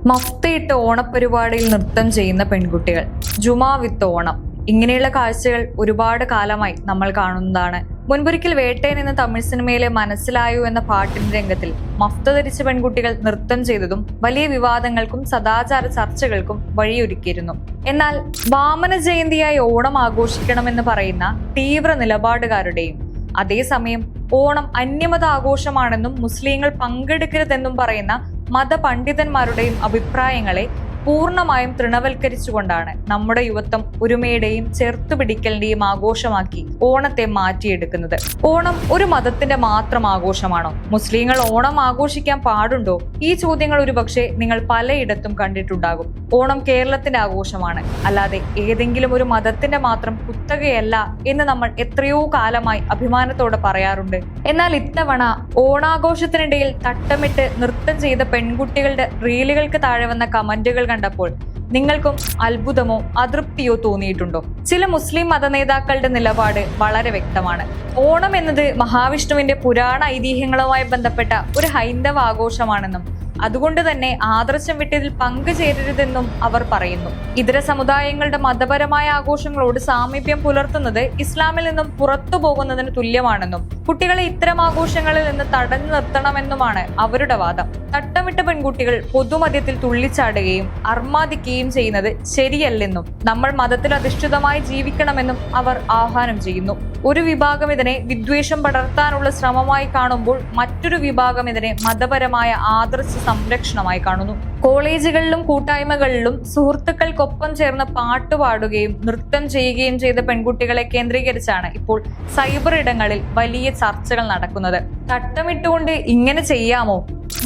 മഫ്തയിട്ട് ഓണപ്പരിപാടിയിൽ നൃത്തം ചെയ്യുന്ന പെൺകുട്ടികൾ, ജുമാ വിത്ത് ഓണം, ഇങ്ങനെയുള്ള കാഴ്ചകൾ ഒരുപാട് കാലമായി നമ്മൾ കാണുന്നതാണ്. മുൻപൊരിക്കൽ വേട്ടയൻ എന്ന തമിഴ് സിനിമയിലെ മനസ്സിലായോ എന്ന പാട്ടിന്റെ രംഗത്തിൽ മഫ്ത ധരിച്ച പെൺകുട്ടികൾ നൃത്തം ചെയ്തതും വലിയ വിവാദങ്ങൾക്കും സദാചാര ചർച്ചകൾക്കും വഴിയൊരുക്കിയിരുന്നു. എന്നാൽ വാമന ജയന്തിയായി ഓണം ആഘോഷിക്കണമെന്ന് പറയുന്ന തീവ്ര നിലപാടുകാരുടെയും അതേസമയം ഓണം അന്യമത ആഘോഷമാണെന്നും മുസ്ലിങ്ങൾ പങ്കെടുക്കരുതെന്നും പറയുന്ന മതപണ്ഡിതന്മാരുടെയും അഭിപ്രായങ്ങളെ പൂർണ്ണമായും തൃണവൽക്കരിച്ചുകൊണ്ടാണ് നമ്മുടെ യുവത്വം ഒരുമയുടെയും ചേർത്തുപിടിക്കലിന്റെയും ആഘോഷമാക്കി ഓണത്തെ മാറ്റിയെടുക്കുന്നത്. ഓണം ഒരു മതത്തിന്റെ മാത്രം ആഘോഷമാണോ? മുസ്ലിങ്ങൾ ഓണം ആഘോഷിക്കാൻ പാടുണ്ടോ? ഈ ചോദ്യങ്ങൾ ഒരുപക്ഷെ നിങ്ങൾ പലയിടത്തും കണ്ടിട്ടുണ്ടാകും. ഓണം കേരളത്തിന്റെ ആഘോഷമാണ്, അല്ലാതെ ഏതെങ്കിലും ഒരു മതത്തിന്റെ മാത്രം കുത്തകയല്ല എന്ന് നമ്മൾ എത്രയോ കാലമായി അഭിമാനത്തോടെ പറയാറുണ്ട്. എന്നാൽ ഇത്തവണ ഓണാഘോഷത്തിനിടയിൽ തട്ടമിട്ട് നൃത്തം ചെയ്ത പെൺകുട്ടികളുടെ റീലുകൾക്ക് താഴെ വന്ന കമന്റുകൾ കണ്ടപ്പോൾ നിങ്ങൾക്കും അത്ഭുതമോ അതൃപ്തിയോ തോന്നിയിട്ടുണ്ടോ? ചില മുസ്ലിം മതനേതാക്കളുടെ നിലപാട് വളരെ വ്യക്തമാണ്. ഓണം എന്നത് മഹാവിഷ്ണുവിന്റെ പുരാണ ഐതിഹ്യങ്ങളുമായി ബന്ധപ്പെട്ട ഒരു ഹൈന്ദവ ആഘോഷമാണെന്നും അതുകൊണ്ട് തന്നെ ആദർശം വിട്ടതിൽ പങ്കുചേരരുതെന്നും അവർ പറയുന്നു. ഇതര സമുദായങ്ങളുടെ മതപരമായ ആഘോഷങ്ങളോട് സാമീപ്യം പുലർത്തുന്നത് ഇസ്ലാമിൽ നിന്നും പുറത്തു പോകുന്നതിന് തുല്യമാണെന്നും കുട്ടികളെ ഇത്തരം ആഘോഷങ്ങളിൽ നിന്ന് തടഞ്ഞു നിർത്തണമെന്നുമാണ് അവരുടെ വാദം. തട്ടമിട്ട പെൺകുട്ടികൾ പൊതുമധ്യത്തിൽ തുള്ളിച്ചാടുകയും അർമാദിക്കുകയും ചെയ്യുന്നത് ശരിയല്ലെന്നും നമ്മൾ മതത്തിൽ അധിഷ്ഠിതമായി ജീവിക്കണമെന്നും അവർ ആഹ്വാനം ചെയ്യുന്നു. ഒരു വിഭാഗം ഇതിനെ വിദ്വേഷം പടർത്താനുള്ള ശ്രമമായി കാണുമ്പോൾ മറ്റൊരു വിഭാഗം ഇതിനെ മതപരമായ ആദർശ സംരക്ഷണമായി കാണുന്നു. കോളേജുകളിലും കൂട്ടായ്മകളിലും സുഹൃത്തുക്കൾക്കൊപ്പം ചേർന്ന് പാട്ടുപാടുകയും നൃത്തം ചെയ്യുകയും ചെയ്ത പെൺകുട്ടികളെ കേന്ദ്രീകരിച്ചാണ് ഇപ്പോൾ സൈബർ ഇടങ്ങളിൽ വലിയ ചർച്ചകൾ നടക്കുന്നത്. തട്ടമിട്ടുകൊണ്ട് ഇങ്ങനെ ചെയ്യാമോ?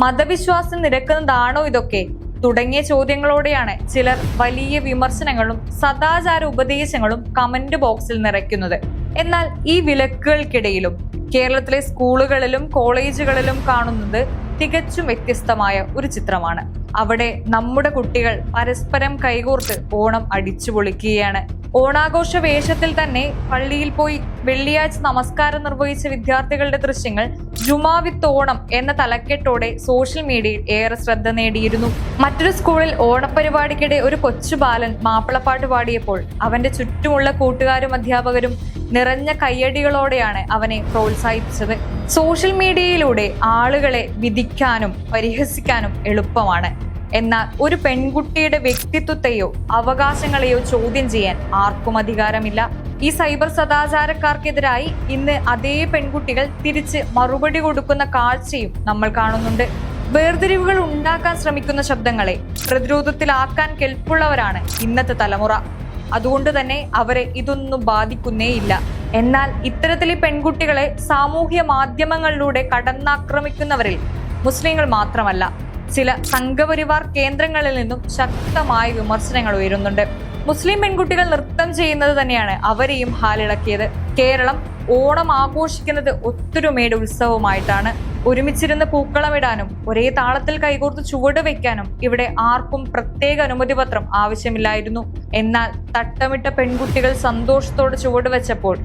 മതവിശ്വാസം നിരക്കുന്നതാണോ ഇതൊക്കെ തുടങ്ങിയ ചോദ്യങ്ങളോടെയാണ് ചിലർ വലിയ വിമർശനങ്ങളും സദാചാര ഉപദേശങ്ങളും കമന്റ് ബോക്സിൽ നിറയ്ക്കുന്നത്. എന്നാൽ ഈ വിലക്കുകൾക്കിടയിലും കേരളത്തിലെ സ്കൂളുകളിലും കോളേജുകളിലും കാണുന്നത് തികച്ചും വ്യത്യസ്തമായ ഒരു ചിത്രമാണ്. അവിടെ നമ്മുടെ കുട്ടികൾ പരസ്പരം കൈകോർത്ത് ഓണം അടിച്ചു പൊളിക്കുകയാണ്. ഓണാഘോഷ വേഷത്തിൽ തന്നെ പള്ളിയിൽ പോയി വെള്ളിയാഴ്ച നമസ്കാരം നിർവഹിച്ച വിദ്യാർത്ഥികളുടെ ദൃശ്യങ്ങൾ ജുമാ വിത്ത് ഓണം എന്ന തലക്കെട്ടോടെ സോഷ്യൽ മീഡിയയിൽ ഏറെ ശ്രദ്ധ നേടിയിരുന്നു. മറ്റൊരു സ്കൂളിൽ ഓണപ്പരിപാടിക്കിടെ ഒരു കൊച്ചു ബാലൻ മാപ്പിളപ്പാട്ട് പാടിയപ്പോൾ അവന്റെ ചുറ്റുമുള്ള കൂട്ടുകാരും അധ്യാപകരും നിറഞ്ഞ കയ്യടികളോടെയാണ് അവനെ പ്രോത്സാഹിപ്പിച്ചത്. സോഷ്യൽ മീഡിയയിലൂടെ ആളുകളെ വിധിക്കാനും പരിഹസിക്കാനും എളുപ്പമാണ്. എന്നാൽ ഒരു പെൺകുട്ടിയുടെ വ്യക്തിത്വത്തെയോ അവകാശങ്ങളെയോ ചോദ്യം ചെയ്യാൻ ആർക്കും അധികാരമില്ല. ഈ സൈബർ സദാചാരക്കാർക്കെതിരായി ഇന്ന് അതേ പെൺകുട്ടികൾ തിരിച്ച് മറുപടി കൊടുക്കുന്ന കാഴ്ചയും നമ്മൾ കാണുന്നുണ്ട്. വേർതിരിവുകൾ ഉണ്ടാക്കാൻ ശ്രമിക്കുന്ന ശബ്ദങ്ങളെ പ്രതിരോധത്തിലാക്കാൻ കെൽപ്പുള്ളവരാണ് ഇന്നത്തെ തലമുറ. അതുകൊണ്ട് തന്നെ അവരെ ഇതൊന്നും ബാധിക്കുന്നേയില്ല. എന്നാൽ ഇത്തരത്തിലെ പെൺകുട്ടികളെ സാമൂഹ്യ മാധ്യമങ്ങളിലൂടെ കടന്നാക്രമിക്കുന്നവരിൽ മുസ്ലിങ്ങൾ മാത്രമല്ല, ചില സംഘപരിവാർ കേന്ദ്രങ്ങളിൽ നിന്നും ശക്തമായ വിമർശനങ്ങൾ ഉയരുന്നുണ്ട്. മുസ്ലിം പെൺകുട്ടികൾ നൃത്തം ചെയ്യുന്നത് തന്നെയാണ് അവരെയും ഹാലിളക്കിയത്. കേരളം ഓണം ആഘോഷിക്കുന്നത് ഒത്തൊരുമയുടെ ഉത്സവമായിട്ടാണ്. ഒരുമിച്ചിരുന്ന് പൂക്കളമിടാനും ഒരേ താളത്തിൽ കൈകോർത്ത് ചുവട് വെക്കാനും ഇവിടെ ആർക്കും പ്രത്യേക അനുമതി പത്രം ആവശ്യമില്ലായിരുന്നു. എന്നാൽ തട്ടമിട്ട പെൺകുട്ടികൾ സന്തോഷത്തോടെ ചുവട് വെച്ചപ്പോൾ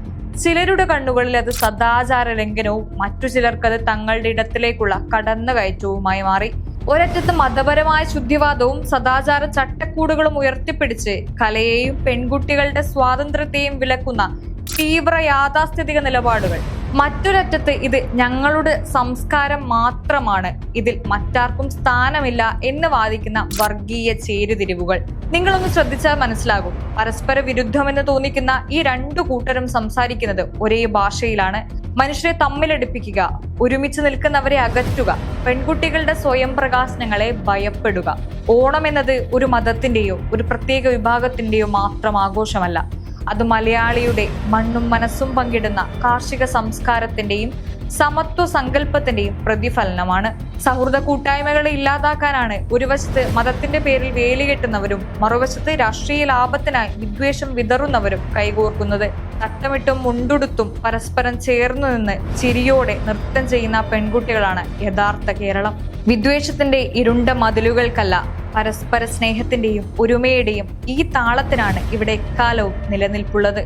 ചിലരുടെ കണ്ണുകളിൽ അത് സദാചാര ലംഘനവും മറ്റു ചിലർക്കത് തങ്ങളുടെ ഇടത്തിലേക്കുള്ള കടന്നുകയറ്റവുമായി മാറി. ഒരറ്റത്ത് മതപരമായ ശുദ്ധിവാദവും സദാചാര ചട്ടക്കൂടുകളും ഉയർത്തിപ്പിടിച്ച് കലയെയും പെൺകുട്ടികളുടെ സ്വാതന്ത്ര്യത്തെയും വിലക്കുന്ന തീവ്ര യാഥാസ്ഥിതിക നിലപാടുകൾ, മറ്റൊരറ്റത്ത് ഇത് ഞങ്ങളുടെ സംസ്കാരം മാത്രമാണ്, ഇതിൽ മറ്റാർക്കും സ്ഥാനമില്ല എന്ന് വാദിക്കുന്ന വർഗീയ ചേരുതിരിവുകൾ. നിങ്ങളൊന്ന് ശ്രദ്ധിച്ചാൽ മനസ്സിലാകും. പരസ്പര വിരുദ്ധമെന്ന് തോന്നിക്കുന്ന ഈ രണ്ടു കൂട്ടരും സംസാരിക്കുന്നത് ഒരേ ഭാഷയിലാണ്. മനുഷ്യരെ തമ്മിലടിപ്പിക്കുക, ഒരുമിച്ച് നിൽക്കുന്നവരെ അകറ്റുക, പെൺകുട്ടികളുടെ സ്വയം പ്രകാശനങ്ങളെ ഭയപ്പെടുക. ഓണം എന്നത് ഒരു മതത്തിന്റെയോ ഒരു പ്രത്യേക വിഭാഗത്തിന്റെയോ മാത്രം ആഘോഷമല്ല. അത് മലയാളിയുടെ മണ്ണും മനസ്സും പങ്കിടുന്ന കാർഷിക സംസ്കാരത്തിന്റെയും സമത്വ സങ്കല്പത്തിന്റെയും പ്രതിഫലനമാണ്. സൗഹൃദ കൂട്ടായ്മകളെ ഇല്ലാതാക്കാനാണ് ഒരു വശത്ത് മതത്തിന്റെ പേരിൽ വേലികെട്ടുന്നവരും മറുവശത്ത് രാഷ്ട്രീയ ലാഭത്തിനായി വിദ്വേഷം വിതറുന്നവരും കൈകോർക്കുന്നത്. തട്ടമിട്ടും മുണ്ടുടുത്തും പരസ്പരം ചേർന്നു നിന്ന് ചിരിയോടെ നൃത്തം ചെയ്യുന്ന പെൺകുട്ടികളാണ് യഥാർത്ഥ കേരളം. വിദ്വേഷത്തിന്റെ ഇരുണ്ട മതിലുകൾക്കല്ല, പരസ്പര സ്നേഹത്തിന്റെയും ഒരുമയുടെയും ഈ താളത്തിനാണ് ഇവിടെ എക്കാലവും നിലനിൽപ്പുള്ളത്.